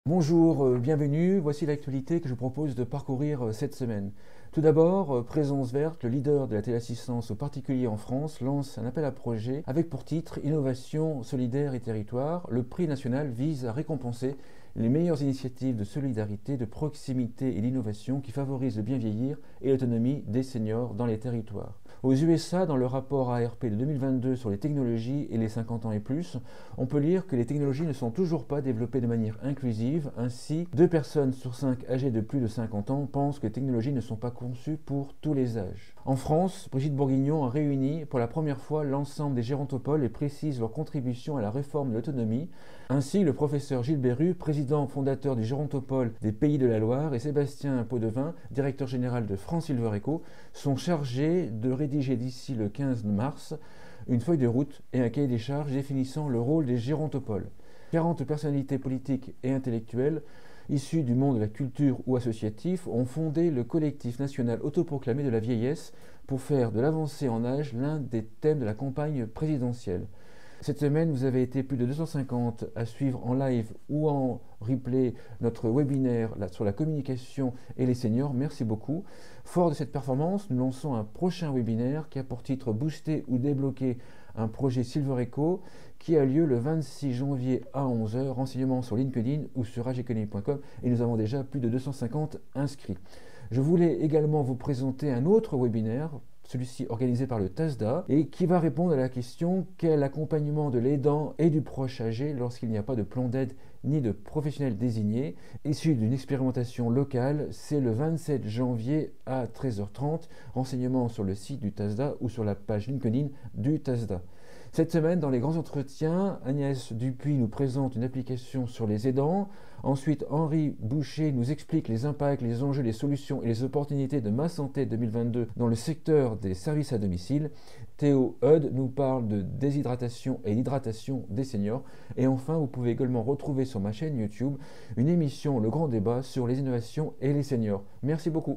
Bonjour, bienvenue. Voici l'actualité que je propose de parcourir cette semaine. Tout d'abord, Présence Verte, le leader de la téléassistance aux particuliers en France, lance un appel à projet avec pour titre Innovation, solidaire et territoire. Le prix national vise à récompenser les meilleures initiatives de solidarité, de proximité et d'innovation qui favorisent le bien vieillir et l'autonomie des seniors dans les territoires. Aux USA, dans le rapport ARP de 2022 sur les technologies et les 50 ans et plus, on peut lire que les technologies ne sont toujours pas développées de manière inclusive. Ainsi, 2 personnes sur 5 âgées de plus de 50 ans pensent que les technologies ne sont pas conçues pour tous les âges. En France, Brigitte Bourguignon a réuni pour la première fois l'ensemble des gérontopoles et précise leur contribution à la réforme de l'autonomie. Ainsi, le professeur Gilles Berru, président fondateur du Gérontopole des Pays de la Loire, et Sébastien Potvin, directeur général de France Silver Eco, sont chargés de rédiger d'ici le 15 mars une feuille de route et un cahier des charges définissant le rôle des gérontopoles. 40 personnalités politiques et intellectuelles issues du monde de la culture ou associatif ont fondé le collectif national autoproclamé de la vieillesse pour faire de l'avancée en âge l'un des thèmes de la campagne présidentielle. Cette semaine, vous avez été plus de 250 à suivre en live ou en replay notre webinaire sur la communication et les seniors. Merci beaucoup. Fort de cette performance, nous lançons un prochain webinaire qui a pour titre Booster ou débloquer un projet Silver Eco qui a lieu le 26 janvier à 11 h. Renseignements sur LinkedIn ou sur ageconomy.com et nous avons déjà plus de 250 inscrits. Je voulais également vous présenter un autre webinaire, celui-ci organisé par le TASDA, et qui va répondre à la question quel accompagnement de l'aidant et du proche âgé lorsqu'il n'y a pas de plan d'aide ni de professionnel désigné. Issu d'une expérimentation locale, c'est le 27 janvier à 13h30. Renseignements sur le site du TASDA ou sur la page LinkedIn du TASDA. Cette semaine, dans les grands entretiens, Agnès Dupuis nous présente une application sur les aidants. Ensuite, Henri Boucher nous explique les impacts, les enjeux, les solutions et les opportunités de Ma Santé 2022 dans le secteur des services à domicile. Théo Hud nous parle de déshydratation et d'hydratation des seniors. Et enfin, vous pouvez également retrouver sur ma chaîne YouTube une émission Le Grand Débat sur les innovations et les seniors. Merci beaucoup.